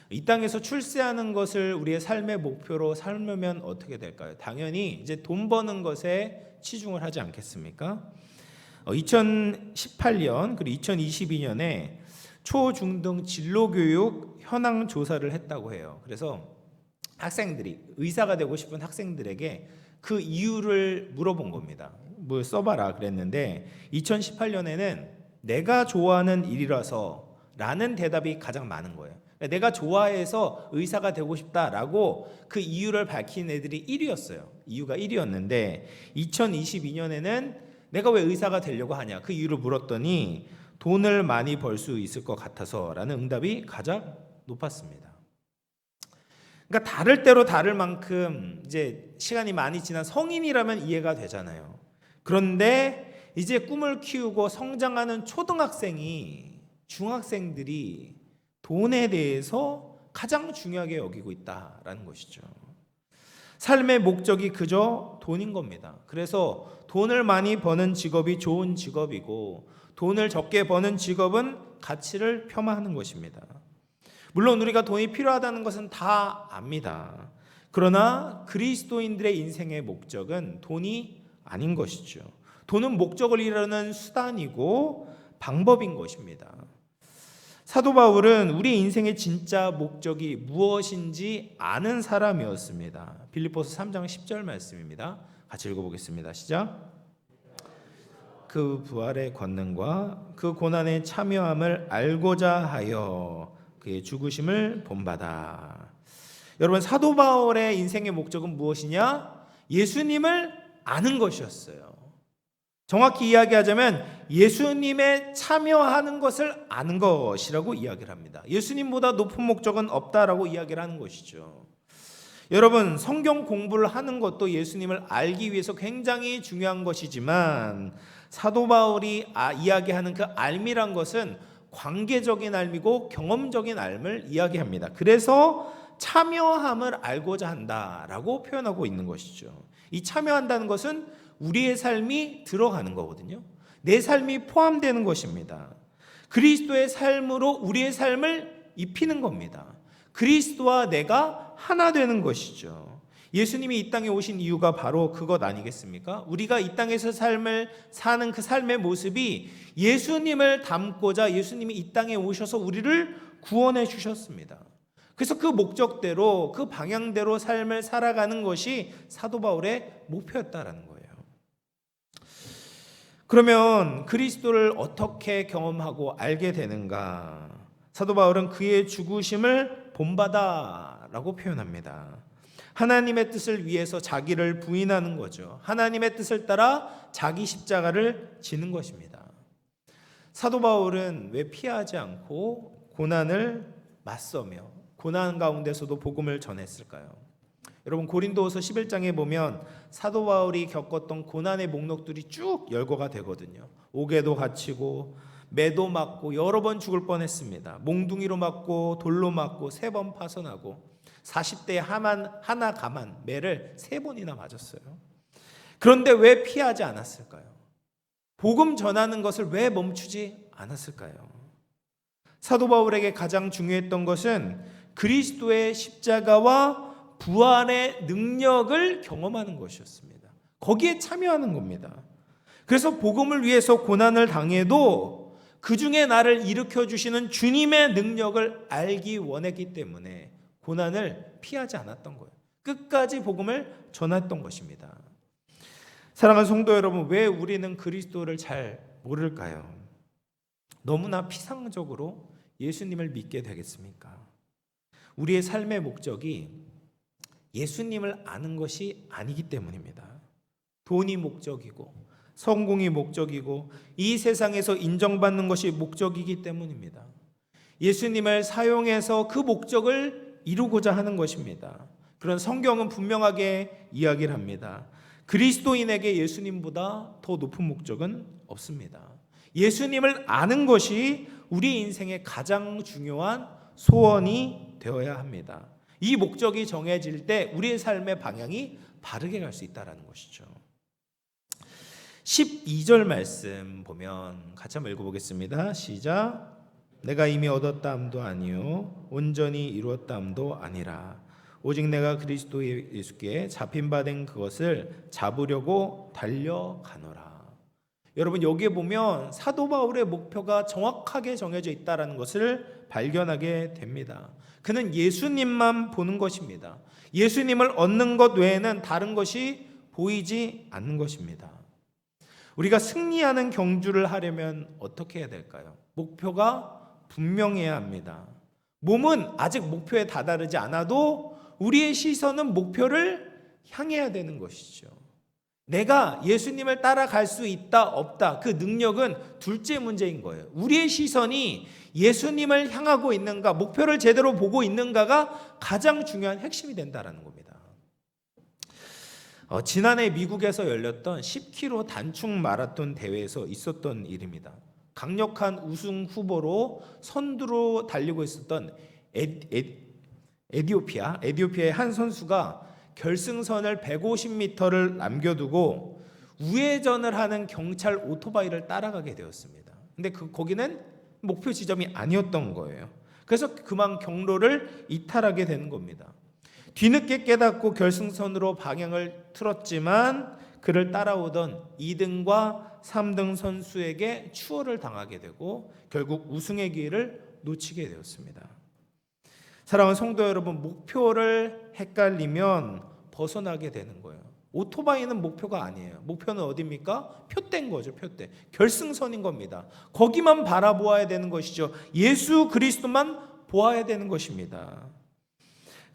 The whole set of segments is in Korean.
이 땅에서 출세하는 것을 우리의 삶의 목표로 삼으면 어떻게 될까요? 당연히 이제 돈 버는 것에 치중을 하지 않겠습니까? 2018년 그리고 2022년에 초중등 진로교육 현황 조사를 했다고 해요. 그래서 학생들이 의사가 되고 싶은 학생들에게 그 이유를 물어본 겁니다. 뭐 써봐라 그랬는데 2018년에는 내가 좋아하는 일이라서 라는 대답이 가장 많은 거예요. 내가 좋아해서 의사가 되고 싶다라고 그 이유를 밝힌 애들이 1위였어요. 이유가 1위였는데 2022년에는 내가 왜 의사가 되려고 하냐 그 이유를 물었더니 돈을 많이 벌 수 있을 것 같아서라는 응답이 가장 높았습니다. 그러니까 다를 대로 다를 만큼 이제 시간이 많이 지난 성인이라면 이해가 되잖아요. 그런데 이제 꿈을 키우고 성장하는 초등학생이 중학생들이 돈에 대해서 가장 중요하게 여기고 있다라는 것이죠. 삶의 목적이 그저 돈인 겁니다. 그래서 돈을 많이 버는 직업이 좋은 직업이고 돈을 적게 버는 직업은 가치를 폄하하는 것입니다. 물론 우리가 돈이 필요하다는 것은 다 압니다. 그러나 그리스도인들의 인생의 목적은 돈이 아닌 것이죠. 돈은 목적을 이루는 수단이고 방법인 것입니다. 사도 바울은 우리 인생의 진짜 목적이 무엇인지 아는 사람이었습니다. 빌립보서 3장 10절 말씀입니다. 같이 읽어보겠습니다. 시작. 그 부활의 권능과 그 고난의 참여함을 알고자 하여 그의 죽으심을 본받아. 여러분, 사도 바울의 인생의 목적은 무엇이냐? 예수님을 아는 것이었어요. 정확히 이야기하자면 예수님에 참여하는 것을 아는 것이라고 이야기를 합니다. 예수님보다 높은 목적은 없다라고 이야기를 하는 것이죠. 여러분, 성경 공부를 하는 것도 예수님을 알기 위해서 굉장히 중요한 것이지만 사도 바울이 이야기하는 그 알미란 것은 관계적인 알미고 경험적인 알을 이야기합니다. 그래서 참여함을 알고자 한다라고 표현하고 있는 것이죠. 이 참여한다는 것은 우리의 삶이 들어가는 거거든요. 내 삶이 포함되는 것입니다. 그리스도의 삶으로 우리의 삶을 입히는 겁니다. 그리스도와 내가 하나 되는 것이죠. 예수님이 이 땅에 오신 이유가 바로 그것 아니겠습니까? 우리가 이 땅에서 삶을 사는 그 삶의 모습이 예수님을 닮고자 예수님이 이 땅에 오셔서 우리를 구원해 주셨습니다. 그래서 그 목적대로 그 방향대로 삶을 살아가는 것이 사도 바울의 목표였다라는 거예요. 그러면 그리스도를 어떻게 경험하고 알게 되는가? 사도 바울은 그의 죽으심을 본받아라고 표현합니다. 하나님의 뜻을 위해서 자기를 부인하는 거죠. 하나님의 뜻을 따라 자기 십자가를 지는 것입니다. 사도 바울은 왜 피하지 않고 고난을 맞서며 고난 가운데서도 복음을 전했을까요? 여러분, 고린도후서 11장에 보면 사도 바울이 겪었던 고난의 목록들이 쭉 열거가 되거든요. 옥에도 갇히고 매도 맞고 여러 번 죽을 뻔했습니다. 몽둥이로 맞고 돌로 맞고 3번 파손하고 40대에 하나 감한 매를 3번이나 맞았어요. 그런데 왜 피하지 않았을까요? 복음 전하는 것을 왜 멈추지 않았을까요? 사도 바울에게 가장 중요했던 것은 그리스도의 십자가와 부활의 능력을 경험하는 것이었습니다. 거기에 참여하는 겁니다. 그래서 복음을 위해서 고난을 당해도 그 중에 나를 일으켜 주시는 주님의 능력을 알기 원했기 때문에 고난을 피하지 않았던 거예요. 끝까지 복음을 전했던 것입니다. 사랑하는 성도 여러분, 왜 우리는 그리스도를 잘 모를까요? 너무나 피상적으로 예수님을 믿게 되겠습니까? 우리의 삶의 목적이 예수님을 아는 것이 아니기 때문입니다. 돈이 목적이고 성공이 목적이고 이 세상에서 인정받는 것이 목적이기 때문입니다. 예수님을 사용해서 그 목적을 이루고자 하는 것입니다. 그런 성경은 분명하게 이야기를 합니다. 그리스도인에게 예수님보다 더 높은 목적은 없습니다. 예수님을 아는 것이 우리 인생의 가장 중요한 소원이 되어야 합니다. 이 목적이 정해질 때 우리의 삶의 방향이 바르게 갈 수 있다는 것이죠. 12절 말씀 보면 같이 한번 읽어보겠습니다. 시작. 내가 이미 얻었다함도 아니요 온전히 이루었다함도 아니라 오직 내가 그리스도 예수께 잡힌 바 된 그것을 잡으려고 달려가노라. 여러분, 여기에 보면 사도 바울의 목표가 정확하게 정해져 있다는 것을 발견하게 됩니다. 그는 예수님만 보는 것입니다. 예수님을 얻는 것 외에는 다른 것이 보이지 않는 것입니다. 우리가 승리하는 경주를 하려면 어떻게 해야 될까요? 목표가 분명해야 합니다. 몸은 아직 목표에 다다르지 않아도 우리의 시선은 목표를 향해야 되는 것이죠. 내가 예수님을 따라갈 수 있다 없다, 그 능력은 둘째 문제인 거예요. 우리의 시선이 예수님을 향하고 있는가, 목표를 제대로 보고 있는가가 가장 중요한 핵심이 된다는 겁니다. 지난해 미국에서 열렸던 10km 단축 마라톤 대회에서 있었던 일입니다. 강력한 우승 후보로 선두로 달리고 있었던 에티오피아의 한 선수가 결승선을 150m를 남겨두고 우회전을 하는 경찰 오토바이를 따라가게 되었습니다. 근데 거기는 목표 지점이 아니었던 거예요. 그래서 그만 경로를 이탈하게 되는 겁니다. 뒤늦게 깨닫고 결승선으로 방향을 틀었지만 그를 따라오던 2등과 3등 선수에게 추월을 당하게 되고 결국 우승의 기회를 놓치게 되었습니다. 사랑하는 성도 여러분, 목표를 헷갈리면 벗어나게 되는 거예요. 오토바이는 목표가 아니에요. 목표는 어디입니까? 표대인 거죠. 표대. 결승선인 겁니다. 거기만 바라보아야 되는 것이죠. 예수 그리스도만 보아야 되는 것입니다.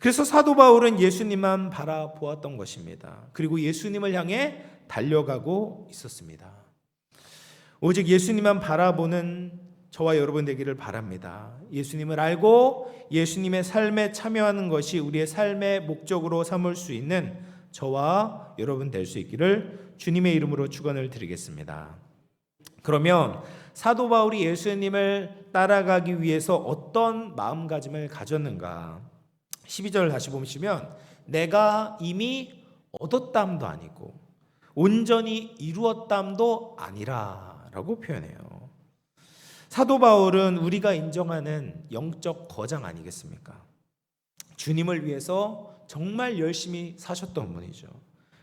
그래서 사도 바울은 예수님만 바라보았던 것입니다. 그리고 예수님을 향해 달려가고 있었습니다. 오직 예수님만 바라보는 저와 여러분 되기를 바랍니다. 예수님을 알고 예수님의 삶에 참여하는 것이 우리의 삶의 목적으로 삼을 수 있는 저와 여러분 될 수 있기를 주님의 이름으로 축원을 드리겠습니다. 그러면 사도 바울이 예수님을 따라가기 위해서 어떤 마음가짐을 가졌는가? 12절 다시 보시면 내가 이미 얻었담도 아니고 온전히 이루었담도 아니라 라고 표현해요. 사도 바울은 우리가 인정하는 영적 거장 아니겠습니까? 주님을 위해서 정말 열심히 사셨던 분이죠.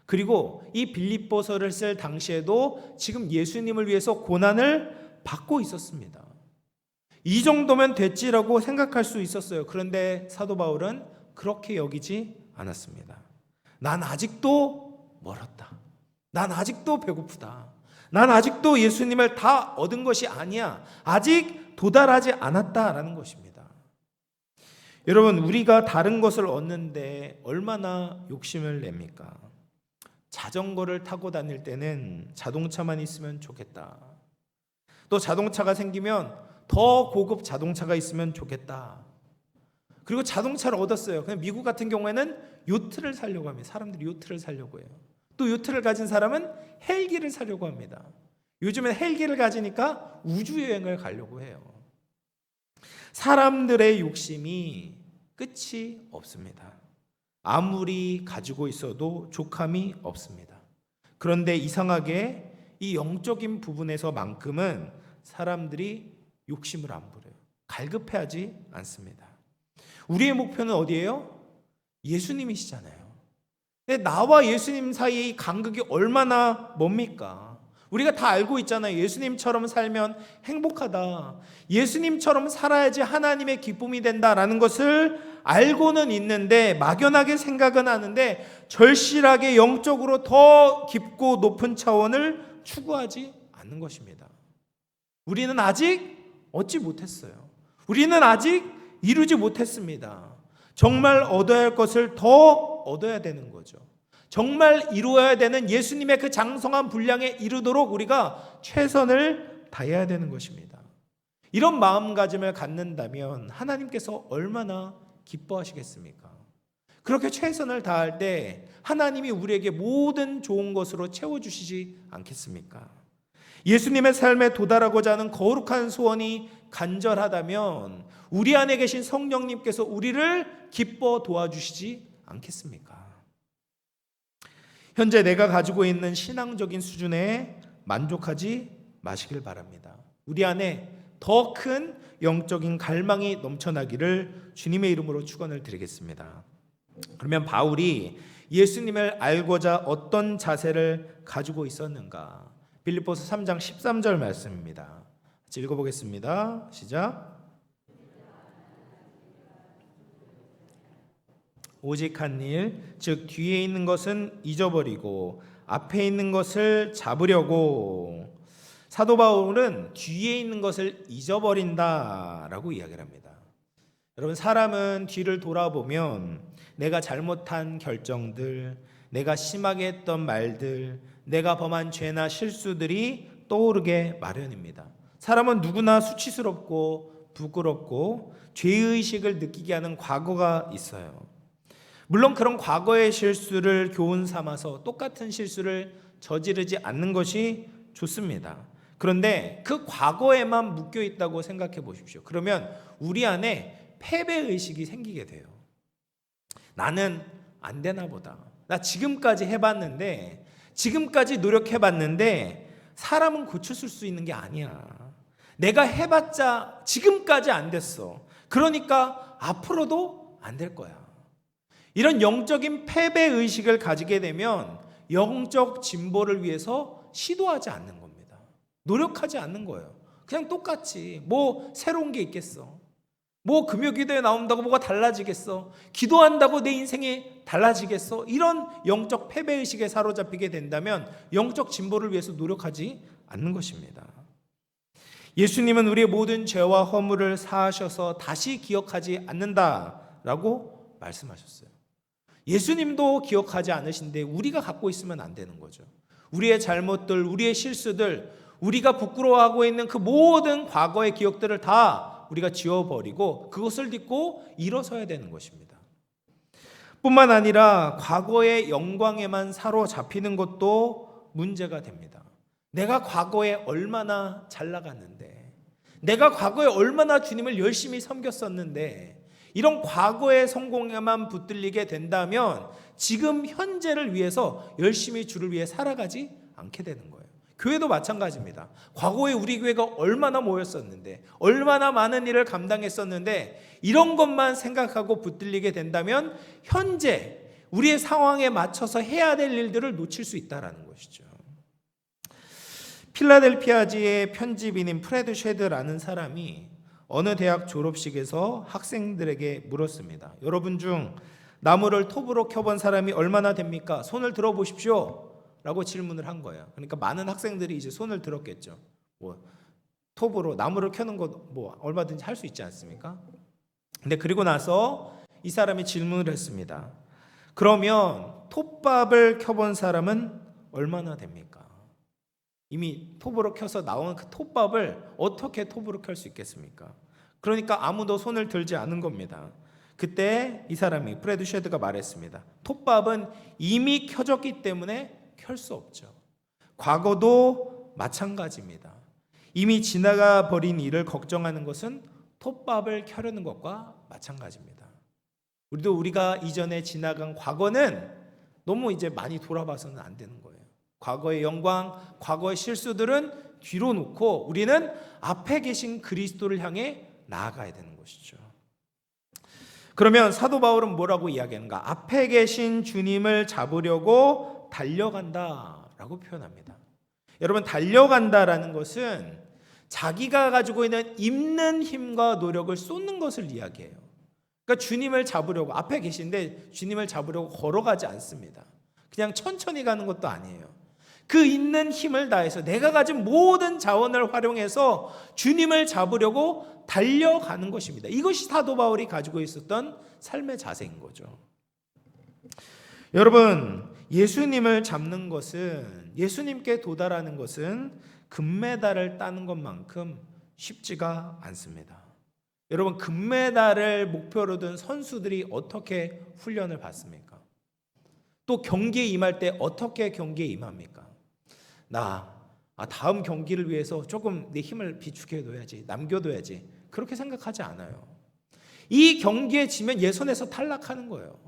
그리고 이 빌립보서를 쓸 당시에도 지금 예수님을 위해서 고난을 받고 있었습니다. 이 정도면 됐지라고 생각할 수 있었어요. 그런데 사도 바울은 그렇게 여기지 않았습니다. 난 아직도 멀었다. 난 아직도 배고프다. 난 아직도 예수님을 다 얻은 것이 아니야. 아직 도달하지 않았다라는 것입니다. 여러분, 우리가 다른 것을 얻는데 얼마나 욕심을 냅니까? 자전거를 타고 다닐 때는 자동차만 있으면 좋겠다. 또 자동차가 생기면 더 고급 자동차가 있으면 좋겠다. 그리고 자동차를 얻었어요. 그냥 미국 같은 경우에는 요트를 사려고 합니다. 사람들이 요트를 사려고 해요. 또 요트를 가진 사람은 헬기를 사려고 합니다. 요즘엔 헬기를 가지니까 우주여행을 가려고 해요. 사람들의 욕심이 끝이 없습니다. 아무리 가지고 있어도 족함이 없습니다. 그런데 이상하게 이 영적인 부분에서만큼은 사람들이 욕심을 안 부려요. 갈급해하지 않습니다. 우리의 목표는 어디예요? 예수님이시잖아요. 근데 나와 예수님 사이의 간극이 얼마나 멉니까? 우리가 다 알고 있잖아요. 예수님처럼 살면 행복하다. 예수님처럼 살아야지 하나님의 기쁨이 된다라는 것을 알고는 있는데 막연하게 생각은 하는데 절실하게 영적으로 더 깊고 높은 차원을 추구하지 않는 것입니다. 우리는 아직 얻지 못했어요. 우리는 아직 이루지 못했습니다. 정말 얻어야 할 것을 더 얻어야 되는 거죠. 정말 이루어야 되는 예수님의 그 장성한 분량에 이르도록 우리가 최선을 다해야 되는 것입니다. 이런 마음가짐을 갖는다면 하나님께서 얼마나 기뻐하시겠습니까? 그렇게 최선을 다할 때 하나님이 우리에게 모든 좋은 것으로 채워주시지 않겠습니까? 예수님의 삶에 도달하고자 하는 거룩한 소원이 간절하다면 우리 안에 계신 성령님께서 우리를 기뻐 도와주시지 않겠습니까? 현재 내가 가지고 있는 신앙적인 수준에 만족하지 마시길 바랍니다. 우리 안에 더 큰 영적인 갈망이 넘쳐나기를 주님의 이름으로 축원을 드리겠습니다. 그러면 바울이 예수님을 알고자 어떤 자세를 가지고 있었는가? 빌립보서 3장 13절 말씀입니다. 같이 읽어보겠습니다. 시작. 오직 한 일, 즉 뒤에 있는 것은 잊어버리고 앞에 있는 것을 잡으려고. 사도 바울은 뒤에 있는 것을 잊어버린다라고 이야기를 합니다. 여러분, 사람은 뒤를 돌아보면 내가 잘못한 결정들, 내가 심하게 했던 말들, 내가 범한 죄나 실수들이 떠오르게 마련입니다. 사람은 누구나 수치스럽고 부끄럽고 죄의식을 느끼게 하는 과거가 있어요. 물론 그런 과거의 실수를 교훈 삼아서 똑같은 실수를 저지르지 않는 것이 좋습니다. 그런데 그 과거에만 묶여 있다고 생각해 보십시오. 그러면 우리 안에 패배의식이 생기게 돼요. 나는 안 되나 보다. 나 지금까지 해봤는데, 지금까지 노력해봤는데 사람은 고쳤을 수 있는 게 아니야. 내가 해봤자 지금까지 안 됐어. 그러니까 앞으로도 안 될 거야. 이런 영적인 패배의식을 가지게 되면 영적 진보를 위해서 시도하지 않는 겁니다. 노력하지 않는 거예요. 그냥 똑같이 뭐 새로운 게 있겠어. 뭐 금요기도에 나온다고 뭐가 달라지겠어. 기도한다고 내 인생이 달라지겠어. 이런 영적 패배의식에 사로잡히게 된다면 영적 진보를 위해서 노력하지 않는 것입니다. 예수님은 우리의 모든 죄와 허물을 사하셔서 다시 기억하지 않는다라고 말씀하셨어요. 예수님도 기억하지 않으신데 우리가 갖고 있으면 안 되는 거죠. 우리의 잘못들, 우리의 실수들, 우리가 부끄러워하고 있는 그 모든 과거의 기억들을 다 우리가 지워버리고 그것을 딛고 일어서야 되는 것입니다. 뿐만 아니라 과거의 영광에만 사로잡히는 것도 문제가 됩니다. 내가 과거에 얼마나 잘 나갔는데, 내가 과거에 얼마나 주님을 열심히 섬겼었는데, 이런 과거의 성공에만 붙들리게 된다면 지금 현재를 위해서 열심히 주를 위해 살아가지 않게 되는 거예요. 교회도 마찬가지입니다. 과거에 우리 교회가 얼마나 모였었는데, 얼마나 많은 일을 감당했었는데, 이런 것만 생각하고 붙들리게 된다면 현재 우리의 상황에 맞춰서 해야 될 일들을 놓칠 수 있다는 것이죠. 필라델피아지의 편집인인 프레드 쉐드라는 사람이 어느 대학 졸업식에서 학생들에게 물었습니다. 여러분 중 나무를 톱으로 켜본 사람이 얼마나 됩니까? 손을 들어보십시오 라고 질문을 한 거예요. 그러니까 많은 학생들이 이제 손을 들었겠죠. 뭐 톱으로 나무를 켜는 것 뭐 얼마든지 할 수 있지 않습니까? 근데 그리고 나서 이 사람이 질문을 했습니다. 그러면 톱밥을 켜본 사람은 얼마나 됩니까? 이미 톱으로 켜서 나온 그 톱밥을 어떻게 톱으로 켤 수 있겠습니까? 그러니까 아무도 손을 들지 않은 겁니다. 그때 이 사람이 프레드 쉐드가 말했습니다. 톱밥은 이미 켜졌기 때문에 켤 수 없죠. 과거도 마찬가지입니다. 이미 지나가 버린 일을 걱정하는 것은 톱밥을 켜려는 것과 마찬가지입니다. 우리가 이전에 지나간 과거는 너무 이제 많이 돌아봐서는 안 되는 거예요. 과거의 영광, 과거의 실수들은 뒤로 놓고 우리는 앞에 계신 그리스도를 향해 나아가야 되는 것이죠. 그러면 사도 바울은 뭐라고 이야기하는가? 앞에 계신 주님을 잡으려고 달려간다라고 표현합니다. 여러분, 달려간다라는 것은 자기가 가지고 있는 있는 힘과 노력을 쏟는 것을 이야기해요. 그러니까 주님을 잡으려고 앞에 계신데 주님을 잡으려고 걸어가지 않습니다. 그냥 천천히 가는 것도 아니에요. 그 있는 힘을 다해서 내가 가진 모든 자원을 활용해서 주님을 잡으려고 달려가는 것입니다. 이것이 사도 바울이 가지고 있었던 삶의 자세인 거죠. 여러분, 예수님을 잡는 것은, 예수님께 도달하는 것은 금메달을 따는 것만큼 쉽지가 않습니다. 여러분, 금메달을 목표로 둔 선수들이 어떻게 훈련을 받습니까? 또 경기에 임할 때 어떻게 경기에 임합니까? 다음 경기를 위해서 조금 내 힘을 비축해둬야지, 남겨둬야지, 그렇게 생각하지 않아요. 이 경기에 지면 예선에서 탈락하는 거예요.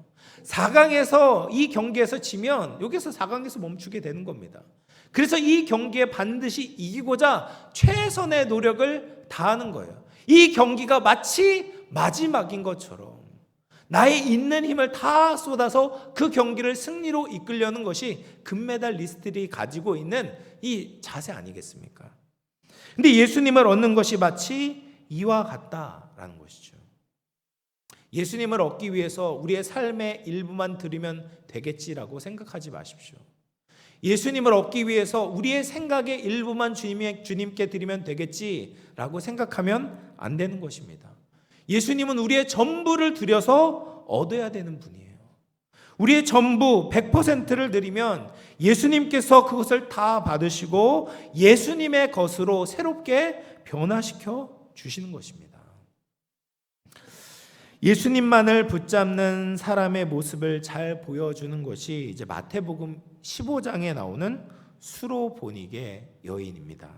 4강에서 이 경기에서 지면 여기서 4강에서 멈추게 되는 겁니다. 그래서 이 경기에 반드시 이기고자 최선의 노력을 다하는 거예요. 이 경기가 마치 마지막인 것처럼 나의 있는 힘을 다 쏟아서 그 경기를 승리로 이끌려는 것이 금메달리스트들이 가지고 있는 이 자세 아니겠습니까? 근데 예수님을 얻는 것이 마치 이와 같다라는 것이죠. 예수님을 얻기 위해서 우리의 삶의 일부만 드리면 되겠지라고 생각하지 마십시오. 예수님을 얻기 위해서 우리의 생각의 일부만 주님께 드리면 되겠지라고 생각하면 안 되는 것입니다. 예수님은 우리의 전부를 드려서 얻어야 되는 분이에요. 우리의 전부 100%를 드리면 예수님께서 그것을 다 받으시고 예수님의 것으로 새롭게 변화시켜 주시는 것입니다. 예수님만을 붙잡는 사람의 모습을 잘 보여주는 것이 이제 마태복음 15장에 나오는 수로보니게 여인입니다.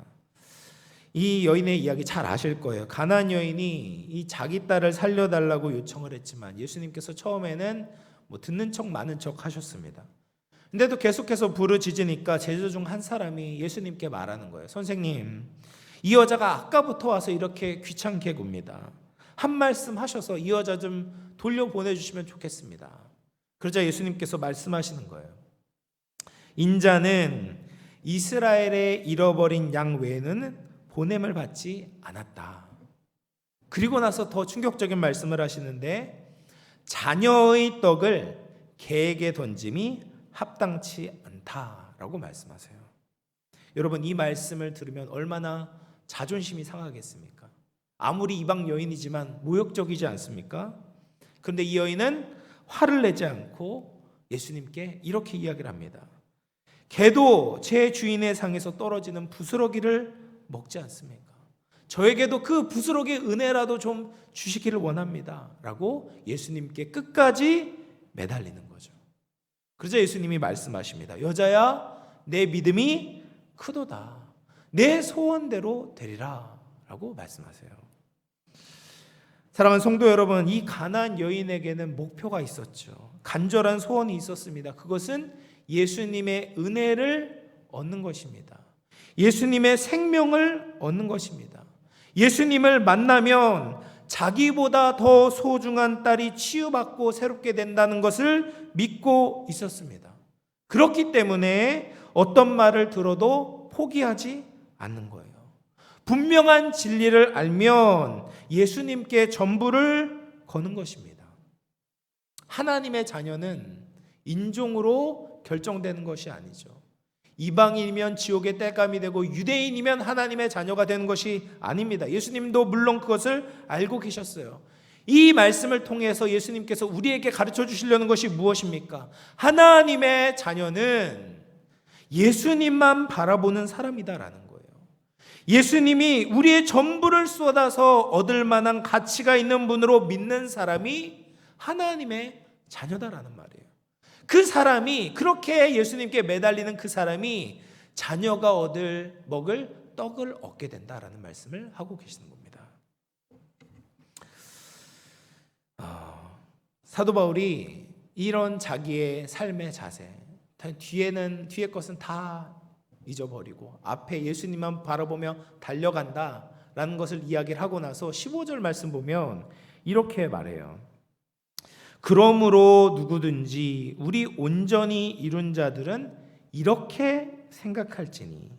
이 여인의 이야기 잘 아실 거예요. 가나안 여인이 이 자기 딸을 살려달라고 요청을 했지만 예수님께서 처음에는 듣는 척 마는 척 하셨습니다. 근데도 계속해서 부르짖으니까 제자 중 한 사람이 예수님께 말하는 거예요. 선생님, 이 여자가 아까부터 와서 이렇게 귀찮게 굽니다. 한 말씀 하셔서 이 여자 좀 돌려보내주시면 좋겠습니다. 그러자 예수님께서 말씀하시는 거예요. 인자는 이스라엘의 잃어버린 양 외에는 보냄을 받지 않았다. 그리고 나서 더 충격적인 말씀을 하시는데 자녀의 떡을 개에게 던짐이 합당치 않다라고 말씀하세요. 여러분, 이 말씀을 들으면 얼마나 자존심이 상하겠습니까? 아무리 이방 여인이지만 모욕적이지 않습니까? 그런데 이 여인은 화를 내지 않고 예수님께 이렇게 이야기를 합니다. 개도 제 주인의 상에서 떨어지는 부스러기를 먹지 않습니까? 저에게도 그 부스러기의 은혜라도 좀 주시기를 원합니다 라고 예수님께 끝까지 매달리는 거죠. 그러자 예수님이 말씀하십니다. 여자야, 내 믿음이 크도다. 내 소원대로 되리라 라고 말씀하세요. 사랑하는 성도 여러분, 이 가나안 여인에게는 목표가 있었죠. 간절한 소원이 있었습니다. 그것은 예수님의 은혜를 얻는 것입니다. 예수님의 생명을 얻는 것입니다. 예수님을 만나면 자기보다 더 소중한 딸이 치유받고 새롭게 된다는 것을 믿고 있었습니다. 그렇기 때문에 어떤 말을 들어도 포기하지 않는 거예요. 분명한 진리를 알면 예수님께 전부를 거는 것입니다. 하나님의 자녀는 인종으로 결정되는 것이 아니죠. 이방인이면 지옥의 땔감이 되고 유대인이면 하나님의 자녀가 되는 것이 아닙니다. 예수님도 물론 그것을 알고 계셨어요. 이 말씀을 통해서 예수님께서 우리에게 가르쳐 주시려는 것이 무엇입니까? 하나님의 자녀는 예수님만 바라보는 사람이다라는 거예요. 예수님이 우리의 전부를 쏟아서 얻을 만한 가치가 있는 분으로 믿는 사람이 하나님의 자녀다라는 말이에요. 그 사람이, 그렇게 예수님께 매달리는 그 사람이 자녀가 먹을 떡을 얻게 된다라는 말씀을 하고 계시는 겁니다. 사도 바울이 이런 자기의 삶의 자세, 뒤에 것은 다 잊어버리고 앞에 예수님만 바라보며 달려간다라는 것을 이야기를 하고 나서 15절 말씀 보면 이렇게 말해요. 그러므로 누구든지 우리 온전히 이룬 자들은 이렇게 생각할지니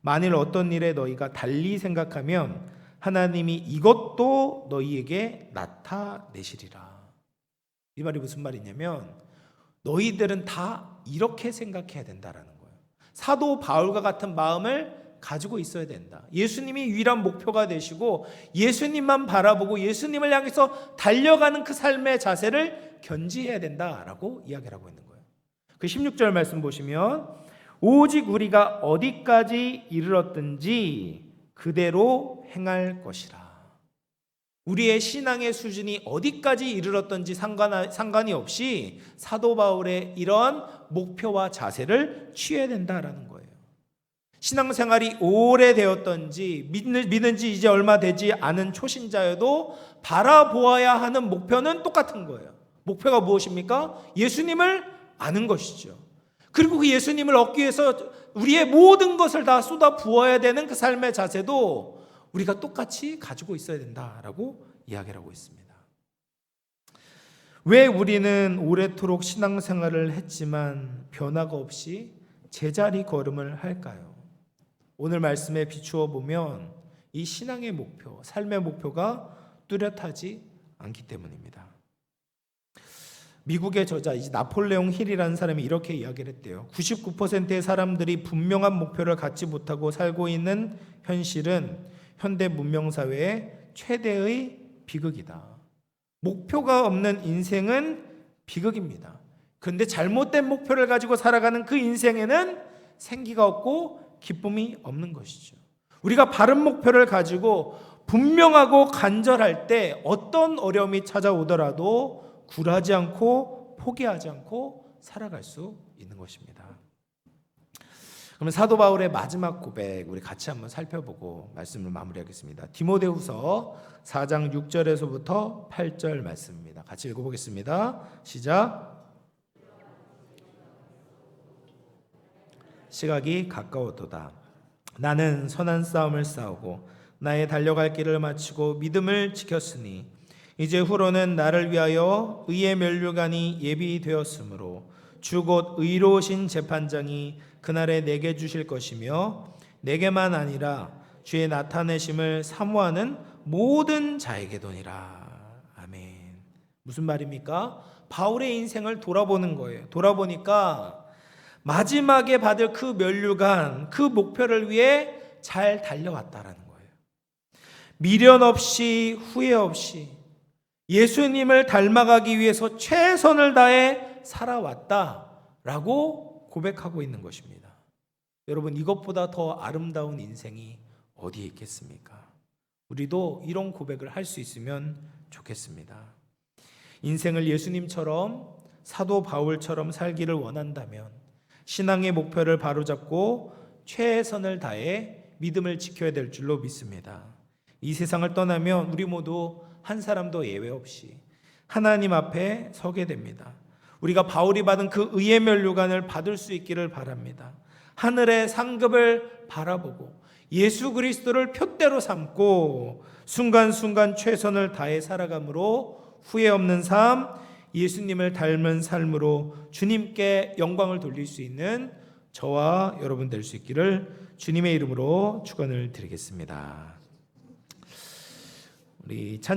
만일 어떤 일에 너희가 달리 생각하면 하나님이 이것도 너희에게 나타내시리라. 이 말이 무슨 말이냐면 너희들은 다 이렇게 생각해야 된다라는 거예요. 사도 바울과 같은 마음을 가지고 있어야 된다. 예수님이 유일한 목표가 되시고 예수님만 바라보고 예수님을 향해서 달려가는 그 삶의 자세를 견지해야 된다라고 이야기를 하고 있는 거예요. 그 16절 말씀 보시면 오직 우리가 어디까지 이르렀든지 그대로 행할 것이라. 우리의 신앙의 수준이 어디까지 이르렀든지 상관이 없이 사도 바울의 이런 목표와 자세를 취해야 된다라는 거예요. 신앙생활이 오래되었던지 믿는 지 이제 얼마 되지 않은 초신자여도 바라보아야 하는 목표는 똑같은 거예요. 목표가 무엇입니까? 예수님을 아는 것이죠. 그리고 그 예수님을 얻기 위해서 우리의 모든 것을 다 쏟아 부어야 되는 그 삶의 자세도 우리가 똑같이 가지고 있어야 된다라고 이야기를 하고 있습니다. 왜 우리는 오래도록 신앙생활을 했지만 변화가 없이 제자리 걸음을 할까요? 오늘 말씀에 비추어 보면 이 신앙의 목표, 삶의 목표가 뚜렷하지 않기 때문입니다. 미국의 저자 나폴레옹 힐이라는 사람이 이렇게 이야기를 했대요. 99%의 사람들이 분명한 목표를 갖지 못하고 살고 있는 현실은 현대 문명 사회의 최대의 비극이다. 목표가 없는 인생은 비극입니다. 그런데 잘못된 목표를 가지고 살아가는 그 인생에는 생기가 없고 기쁨이 없는 것이죠. 우리가 바른 목표를 가지고 분명하고 간절할 때 어떤 어려움이 찾아오더라도 굴하지 않고 포기하지 않고 살아갈 수 있는 것입니다. 그러면 사도 바울의 마지막 고백 우리 같이 한번 살펴보고 말씀을 마무리하겠습니다. 디모데후서 4장 6절에서부터 8절 말씀입니다. 같이 읽어보겠습니다. 시작. 시각이 가까웠도다. 나는 선한 싸움을 싸우고 나의 달려갈 길을 마치고 믿음을 지켰으니 이제 후로는 나를 위하여 의의 면류관이 예비되었으므로 주 곧 의로우신 재판장이 그날에 내게 주실 것이며 내게만 아니라 주의 나타내심을 사모하는 모든 자에게도니라. 아멘. 무슨 말입니까? 바울의 인생을 돌아보는 거예요. 돌아보니까 마지막에 받을 그 면류관, 그 목표를 위해 잘 달려왔다라는 거예요. 미련 없이 후회 없이 예수님을 닮아가기 위해서 최선을 다해 살아왔다라고 고백하고 있는 것입니다. 여러분, 이것보다 더 아름다운 인생이 어디에 있겠습니까? 우리도 이런 고백을 할 수 있으면 좋겠습니다. 인생을 예수님처럼 사도 바울처럼 살기를 원한다면 신앙의 목표를 바로잡고 최선을 다해 믿음을 지켜야 될 줄로 믿습니다. 이 세상을 떠나면 우리 모두 한 사람도 예외 없이 하나님 앞에 서게 됩니다. 우리가 바울이 받은 그 의의 면류관을 받을 수 있기를 바랍니다. 하늘의 상급을 바라보고 예수 그리스도를 표대로 삼고 순간순간 최선을 다해 살아감으로 후회 없는 삶, 예수님을 닮은 삶으로 주님께 영광을 돌릴 수 있는 저와 여러분 될 수 있기를 주님의 이름으로 축원을 드리겠습니다. 우리 찬양